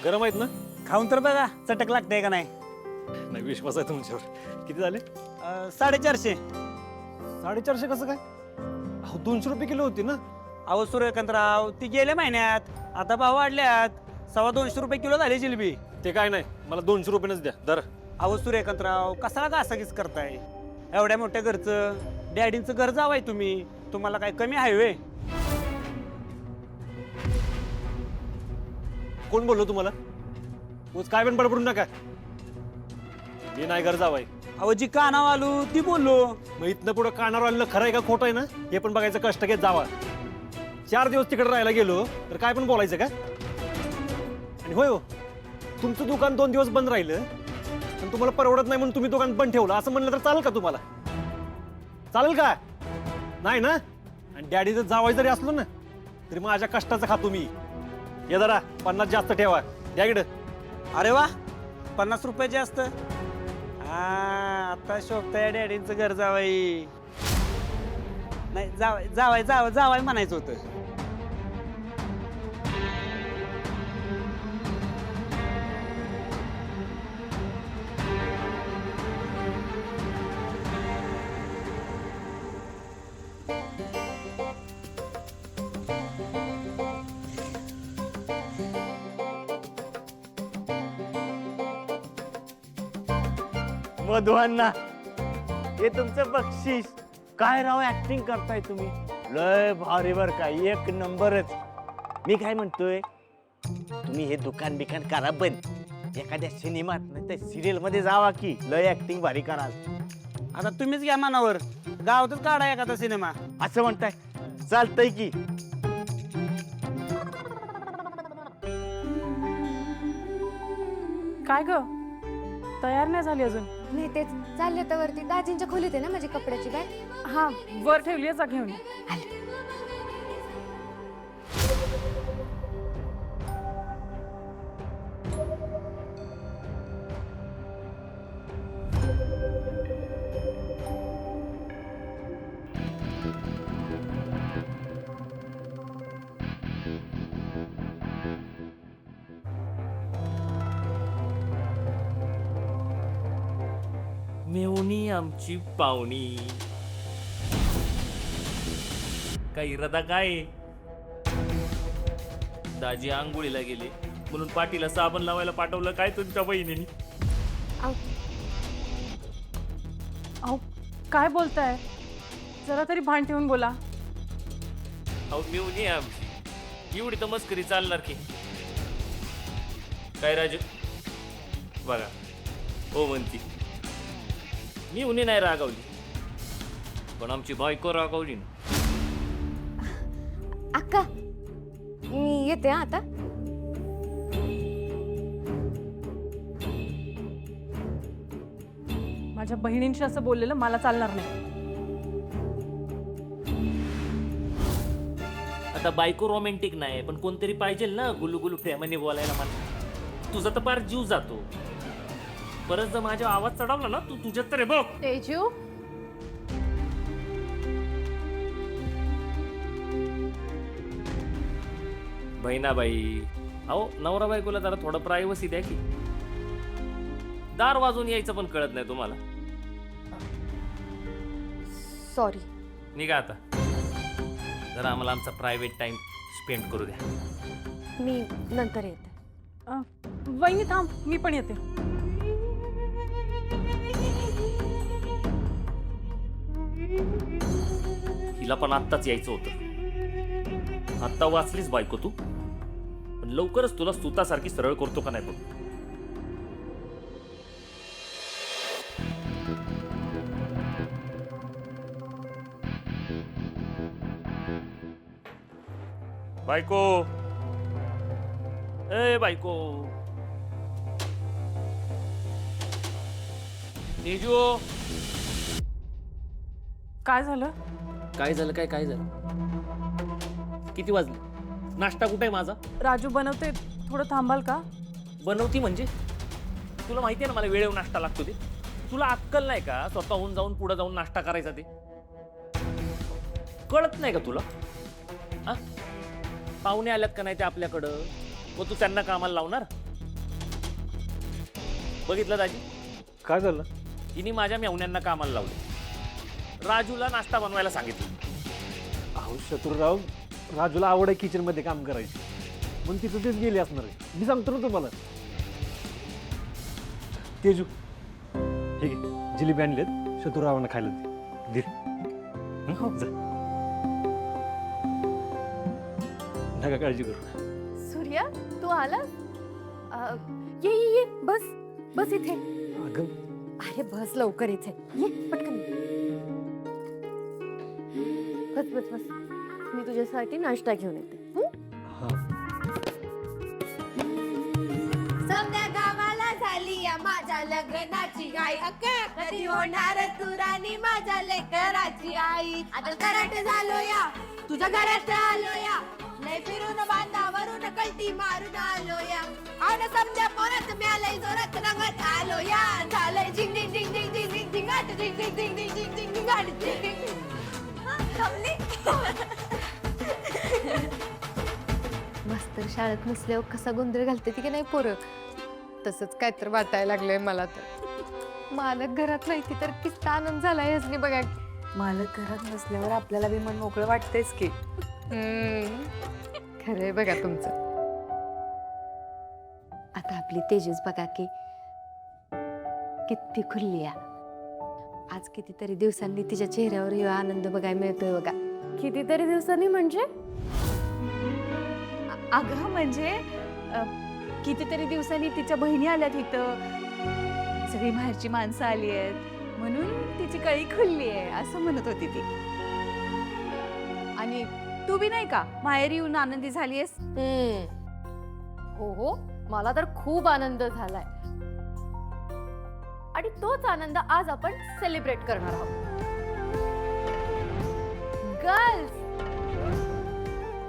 गरम आहेत ना? खाऊन तर बघा चटक लागते का नाही. नाही विश्वास आहे तुमच्यावर. किती झाले? 450. 450 कसं काय? अहो 200 रुपये किलो होती ना. अहो सूर्यकांतराव ती गेल्या महिन्यात आता भाव वाढल्यात. 250 रुपये किलो झाली जिलेबी. ते काय नाही, मला 200 रुपयेच द्या दर. अहो सूर्यकांतराव कसाला घासाघीस करताय. एवढ्या मोठ्या घरचं डॅडींचं घर जावाय तुम्ही. तुम्हाला काय कमी आहे वे? कोण बोललो तुम्हाला? उच काय पण बडबडू नका. मी नाही घर जावाय. अहो जी कानाव आलो ती बोललो. मग इथनं पुढं कानावर आलेलं खरं आहे का खोटं आहे ना हे पण बघायचं. कष्ट घेत जावा. 4 दिवस तिकडे राहायला गेलो तर काय पण बोलायचं का? आणि होय हो, तुमचं दुकान 2 दिवस बंद राहिलं पण तुम्हाला परवडत नाही म्हणून तुम्ही दुकान बंद ठेवलं असं म्हणलं तर चालेल का तुम्हाला? चालेल का? नाही ना. आणि डॅडी जर जावाय जरी असलो ना तरी माझ्या कष्टाचं खातो मी. हे जरा 50 जास्त ठेवा. द्या इकडं. अरे वा 50 रुपये जास्त. हा आता शोभताय डॅडींचं घर जावाई. नाही जावाय जावाय जावाय जावाय म्हणायचं होतं. मधुअण्णा हे तुमचं बक्षीस. काय राव ऍक्टिंग करताय तुम्ही. लय भारी बर का, एक नंबरच. मी काय म्हणतोय, तुम्ही हे दुकान बिकान करा बंद. एखाद्या सिनेमात नाही तर सिरियल मध्ये जावा की लय ऍक्टिंग भारी कराल. आता तुम्हीच घ्या मनावर. गावातच काढा एखादा सिनेमा. असं म्हणताय. चालतंय की. काय ग तयार नाही झाली अजून? नाही तेच चालले तर वरती दाजींच्या खोलीत आहे ना माझी कपड्याची बॅग. हा वर ठेवली जा घेऊन. मेवणी आमची पाहुणी. काही इरादा काय? दाजी आंघोळीला गेले म्हणून पाठीला साबण लावायला पाठवलं काय तुमच्या बहिणीने? अहो काय बोलताय, जरा तरी भान ठेवून बोला. अहो मेवणी आमची एवढी तर मस्करी चालणार की काय? राजू बघा हो म्हणती मी उन्ही नाही रागावली पण आमची बायको रागावली ना. अक्का मी येते हा आता. माझ्या बहिणींशी असं बोललेलं मला चालणार नाही. आता बायको रोमॅन्टिक नाही पण कोणतरी पाहिजे ना गुलू प्रेमाने बोलायला. मला तुझा तर फार जीव जातो. परत जर माझ्या आवाज चढवला ना तू तुझ्यात तर बघ. तेजू बहिणाबाई अहो नवरा बायकोला जरा थोडं प्रायव्हसी द्या की. दार वाजून यायचं पण कळत नाही तुम्हाला. सॉरी. निघा आता. जरा आम्हाला आमचा प्रायव्हेट टाइम स्पेंड करू द्या. मी नंतर येते. वहिनी थांब, मी पण येते. हिला पण आत्ताच यायचं होतं. आत्ता वाचलीच बायको तू, पण लवकरच तुला सुतासारखी सरळ करतो का नाही बघ. बायको ए बायको. तेजू काय झालं? काय झालं? काय झालं? किती वाजले? नाश्ता कुठे आहे माझा? राजू बनवते, थोडं थांबाल का? बनवती म्हणजे? तुला माहिती आहे ना मला वेळेवर नाश्ता लागतो ते. तुला अक्कल नाही का स्वतःहून जाऊन पुढे जाऊन नाश्ता करायचा ते? कळत नाही का तुला? पाहुणे आल्यात का नाही ते आपल्याकडं, व तू त्यांना कामाला लावणार? बघितलं दाजी, काय झालं? तिने माझ्या मेवण्यांना कामाला लावले. राजूला नाश्ता बनवायला सांगितलं. अहो शत्रुराव, राजूला आवड आहे किचन मध्ये काम करायची, म्हणून तिथं तेच गेली असणार आहे. मी सांगतो ना तुम्हाला. तेजू, हे घे, जिलेबी आणलेत, शत्रुरावांना खायला दे. हं? जा. नका काळजी करू. सूर्या, तू आलास? ये ये ये, बस बस इथे. अगं अरे बस लवकर इथे ये, पटकन बस बस बस. मी तुझ्यासाठी नाश्ता घेऊन येते. हा. समद्या गावाला झाली या माझ्या लग्नाची गाई अक्का कधी होणार तू राणी माझ्या लेकराची आई. आता कराट झालो या तुझ्या घरात आलो या, लय फिरून बांधावरून कल्टी मारून आलो या. आन समद्या पोरात म्यालय जोरात रंगत आलो या. झालंय झिंग झिंग झिंग झिंग झिंग झिंग झिंगाट झिंग झिंग झिंग झिंग झिंग झिंग झिंगाट झिंग झिंग झिंग. थांबली. मास्तर शाळेत नसल्यावर कसा गोंधळ घालते ती की नाही पोरं, तसंच काय तर वाटायला लागलंय मला तर. मालक घरात नाही ती तर किस्ता आनंद झालाय हसनी बघा. मालक घरात नसल्यावर आपल्याला बी मन मोकळं वाटतेच की. खरंय बघा तुमचं. आता आपली तेजस बघा की किती खुलली आहे. आज कितीतरी दिवसांनी तिच्या चेहऱ्यावर ह्यो आनंद बघायला मिळतोय बघा. कितीतरी दिवसांनी म्हणजे अगं म्हणजे कितीतरी दिवसांनी तिच्या बहिणी आल्यात इथं, सगळी बाहेरची माणसं आली आहेत म्हणून तिची कळी खुलली आहे असं म्हणत होती ती. आणि तू बी नाही का माहेरी येऊन आनंदी झालीयस? हो हो, मला तर खूप आनंद झालाय आणि तोच आनंद आज आपण सेलिब्रेट करणार आहोत. गर्ल्स,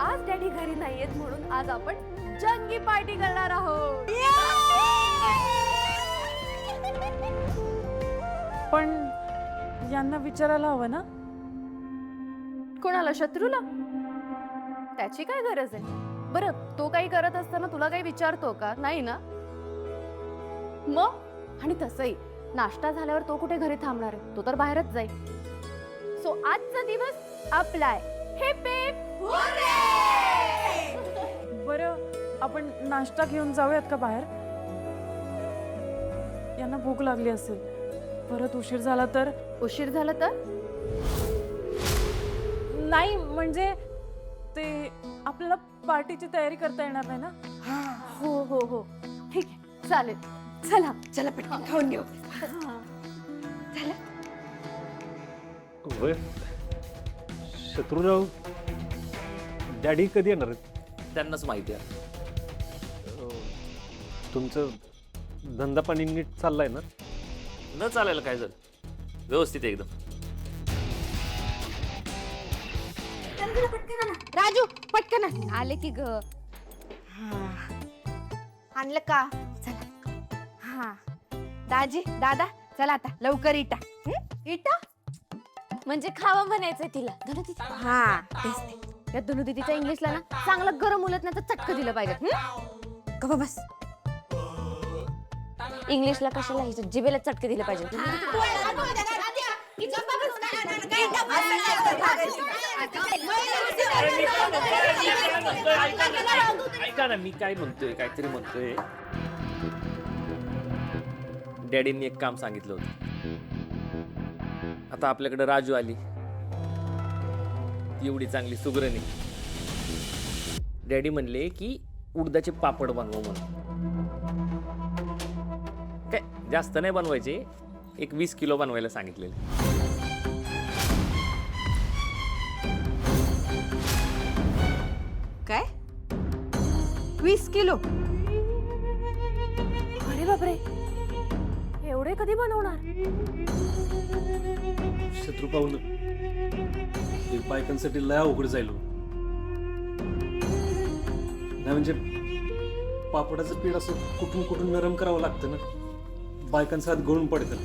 आज डॅडी घरी नाहीयेत म्हणून आज आपण जंगी पार्टी करणार आहोत. पण यांना विचारायला हवं ना. कोणाला? शत्रूला? त्याची काय गरज आहे? बरं, तो काही करत असताना तुला काही विचारतो का? नाही ना. मग आणि तसंही नाश्ता झाल्यावर तो कुठे घरी थांबणार आहे? तो तर बाहेरच जाईल. सो आजचा दिवस आपला आहे. हिप हिप बरं, आपण नाश्ता घेऊन जाऊयात का बाहेर? यांना भूक लागली असेल, परत उशीर झाला तर? उशीर झाला तर? नाही म्हणजे ते आपल्याला पार्टीची तयारी करता येणार नाही ना. हो हो हो, ठीक आहे, चालेल. चला चला पटकन खाऊन घेऊ. होय. शत्रुराव, डॅडी कधी येणार आहेत? त्यांनाच माहिती आहे. तुमचं धंदा पाणी नीट चाललाय ना? न चालायला काय झालं, व्यवस्थित आहे एकदम. राजू पटकन आले की ग. आणलं का? चला. हा दाजी दादा चला आता लवकर इटा. इटा म्हणजे खावा म्हणायचंय तिला. हा तेच ते. या धनुदीदीचा इंग्लिशला ना चांगलं गरम उलटण्याचं चटकं दिलं पाहिजे. गप्प बस. इंग्लिशला कशाला जिभेला चटके दिलं पाहिजे. ऐका ना, मी काय म्हणतोय, काहीतरी म्हणतोय. डॅडींनी एक काम सांगितलं होतं. आता आपल्याकडे राजू आली, ती एवढी चांगली सुगरणी. डॅडी म्हणले की उडदाचे पापड बनवा म्हणून. काय जास्त नाही बनवायचे, एक 20 किलो बनवायला सांगितलेले. काय 20 किलो? अरे बापरे, एवढे कधी बनवणार? शत्रू पाहून हे बायकांसाठी लय अवघड जाईल. नाही म्हणजे पापडाचं पीठ असं कुठून कुठून नरम करावं लागतं ना, बायकांचा हात गळून पडतं.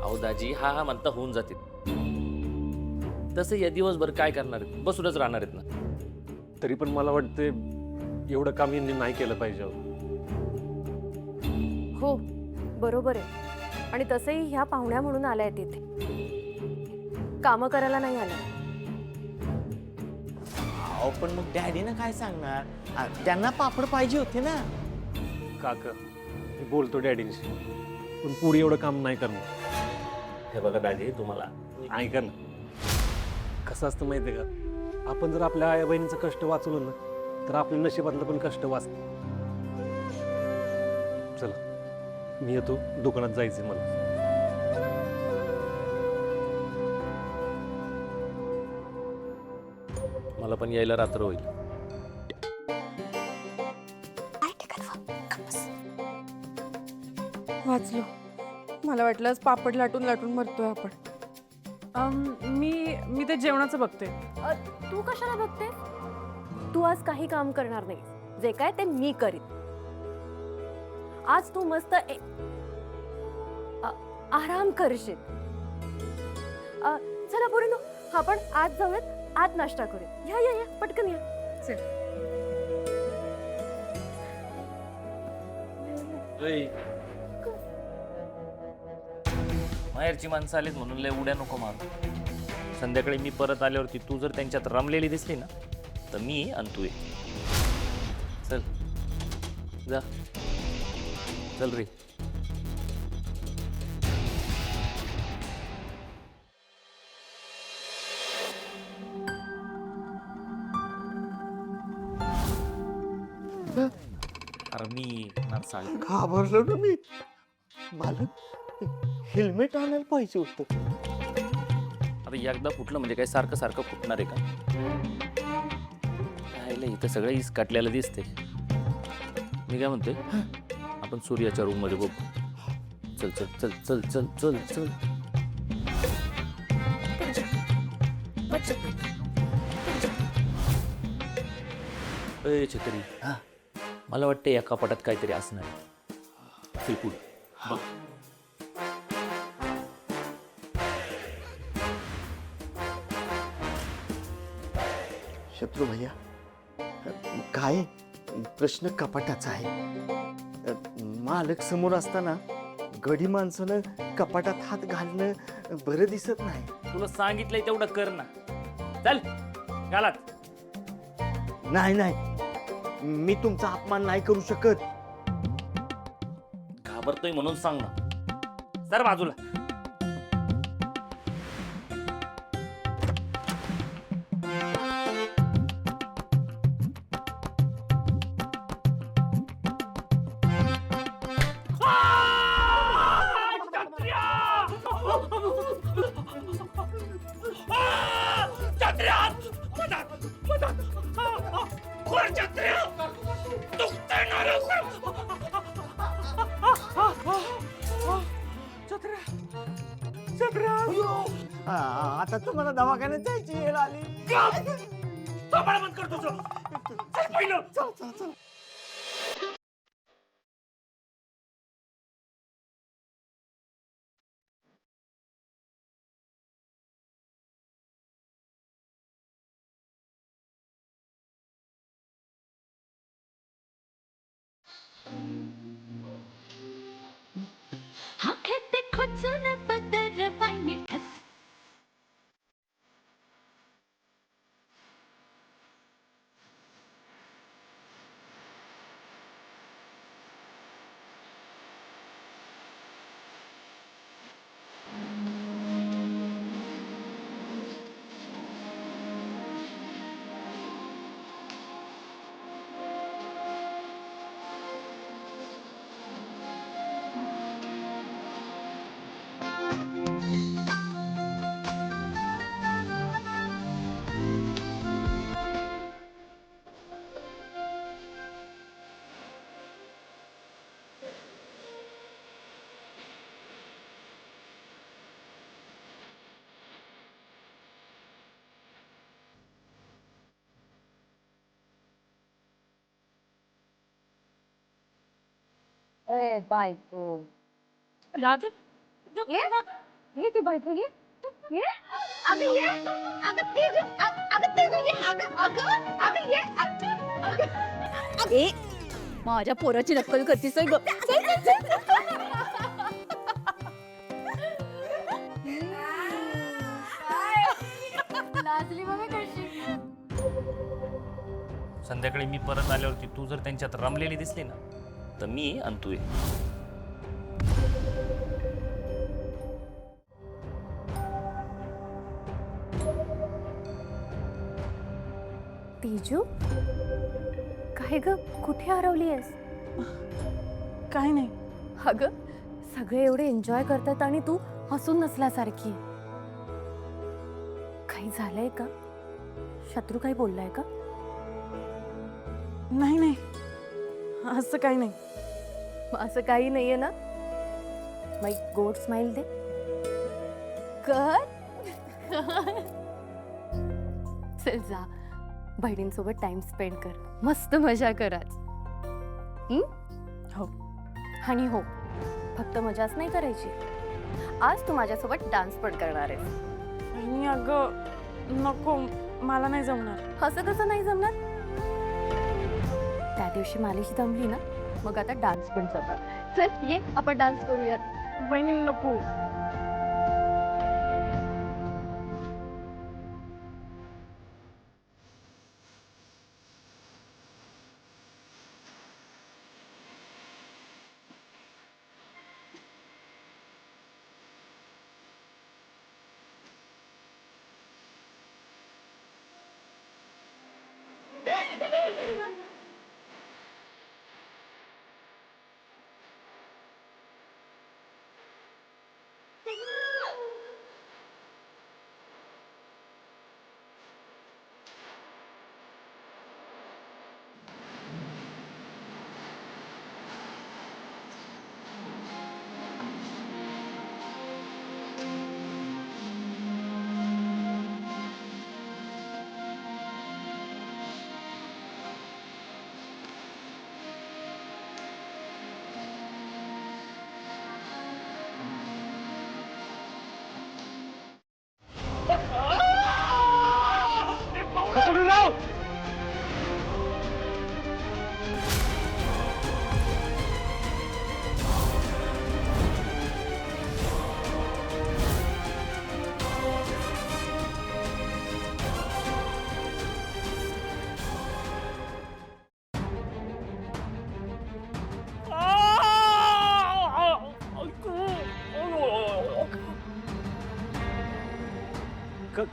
अहो दाजी, हा म्हणता होऊन जाते. तसं या दिवसभर काय करणार आहेत, बसूनच राहणार आहेत ना. तरी पण मला वाटतं एवढं काम यांनी नाही केलं पाहिजे. हो बरोबर आहे. आणि तसंही ह्या पाहुण्या म्हणून आल्या आहेत इथे, कामं करायला नाही आल्या. अहो पण मग डॅडीनं काय सांगणार? त्यांना पापड पाहिजे होते ना. काका मी बोलतो डॅडींशी, पण पुढे एवढं काम नाही करणार. हे बघा दादी, तुम्हाला ऐका ना, कसं असतं माहिती आहे का, आपण जर आपल्या आई बहिणीचं कष्ट वाचवलं ना तर आपल्या नशिबातलं पण कष्ट वाचतं. चला मी येतो, दुकानात जायचंय मला. मला पण यायला रात्र होईल. वाचलो. मला वाटलं आज पापड लाटून लाटून मरतोय आपण. मी ते जेवणाचं बघते. तू कशाला बघते? तू आज काही काम करणार नाही, जे काय ते मी करीन. आज तू मस्त आराम करशील. चला पोरींनो, आपण आज जाऊयात, आज नाश्ता करूया. या या या, पटकन या. माहेरची माणसं आलीत म्हणून लय उड्या नको मारू. संध्याकाळी मी परत आल्यावरती तू जर त्यांच्यात रमलेली दिसली ना तर मी आणि तू ये. चल जा, चल रे. अरे मी नरसाळ. घाबरलो ना मी. मालक हेल्मेट आणायला पाहिजे होतं. आता एकदा फुटलं म्हणजे काय सारखं सारखं फुटणार आहे का? राहिलं इथं सगळं इस काटल्याला दिसते. मी काय म्हणतोय, आपण सूर्याच्या रूम मध्ये बघू. चल चल चल चल चल चल चल. ए छत्री, मला वाटतं या कपाटात काहीतरी असणार आहे. चल पुढे बघ. शत्रू भैया, काय प्रश्न कपाटाचा आहे. मालक समोर असताना गडी माणसानं कपाटात हात घालणं बरं दिसत नाही. तुला सांगितलंय तेवढं कर ना. चल घालात. नाही नाही, मी तुमचा अपमान नाही करू शकत. घाबरतोय म्हणून सांग ना. सर बाजूला. आता तुम्हाला दवाखान्यात जायची वेळ आली. चल चल चल. राधे, ये ती बायको ये. ये अगं ये, अगं ते ये, अगं ते ये, अगं अगं अगं ये, अगं ए माझ्या पोराची नक्कल करतीस ग. लाजली बघा कशी. संध्याकाळी मी परत आल्यावरती तू जर त्यांच्यात रमलेली दिसली ना तर मी आणि तू आहे. तेजू काय ग कुठे हरवली आहेस? काय नाही. अगं सगळे एवढे एन्जॉय करतात आणि तू हसून नसल्यासारखी आहे. काही झालंय का? शत्रू काही बोललाय का? नाही नाही असं काही नाही. मग असं काही नाहीये ना? मग एक गोड स्माइल दे कर. चल जा बहिणींसोबत टाइम स्पेंड कर, मस्त मजा कर आज. हो आणि हो फक्त मजाच नाही करायची, आज तू माझ्यासोबत डान्स पण करणार आहेस. आणि अगं नको, मला नाही जमणार. असं कसं नाही जमणार? त्या दिवशी मालिश जमली ना, मग आता डान्स पण जमणार. चल ये आपण डान्स करूयात. बहिणी नको.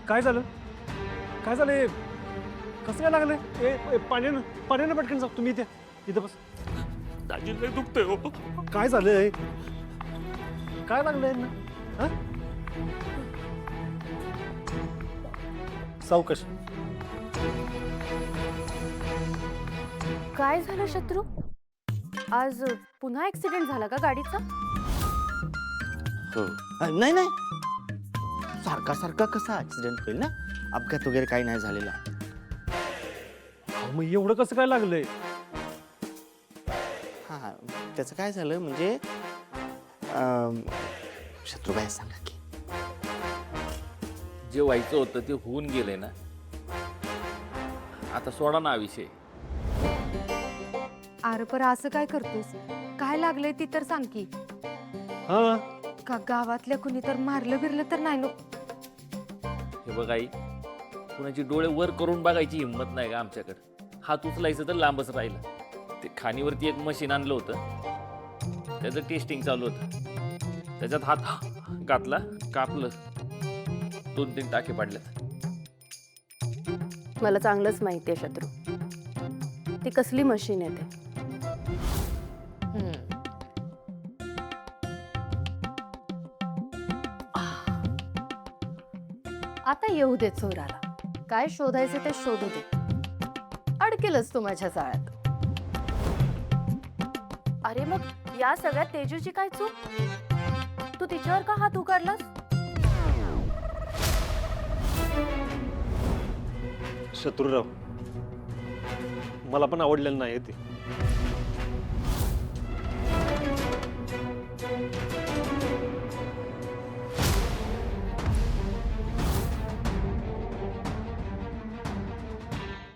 काय झालं? काय झालं? कसं काय लागलं? पाण्यानं पाण्यानं पटकन जा तुम्ही इथे. इथं बस. दाजी लय दुखतंय हो. काय झालंय? काय लागलंय ना? हा? सावकाश. काय झालं शत्रू? आज पुन्हा ऍक्सिडेंट झाला का गाडीचा? हो नाही नाही, सारखा सारखा कसा ऍक्सिडेंट होईल ना, अपघात वगैरे काही नाही झालेला. मग एवढं कसं काय लागलंय? हा त्याचं काय झालं म्हणजे शत्रुबाई सांगा की. जे व्हायचं होतं ते होऊन गेलंय ना, आता सोडा ना हा विषय. अरे पर असं काय करतोस? काय लागलंय ती तर सांग की. हा का गावातल्या कुणी तर मारलं बिरलं तर नाही? हे बघ आई, कुणाची डोळे वर करून बघायची हिंमत नाही का आमच्याकडे. हात उचलायचं तर लांबच राहिलं. ते खाणीवरती एक मशीन आणलं होतं, त्याचं टेस्टिंग चालू होतं. त्याच्यात हात घातला, कापलं, 2-3 टाके पाडल्यात. मला चांगलंच माहिती आहे शत्रू, ती कसली मशीन आहे ते. आता येऊ दे चोराला, काय शोधायचं ते शोधू दे. अडकेलच तू माझ्या जाळ्यात. अरे मग या सगळ्यात तेजूची काय चूक? तू तिच्यावर का हात उगारलास? शत्रुराव, मला पण आवडलेलं नाही ते.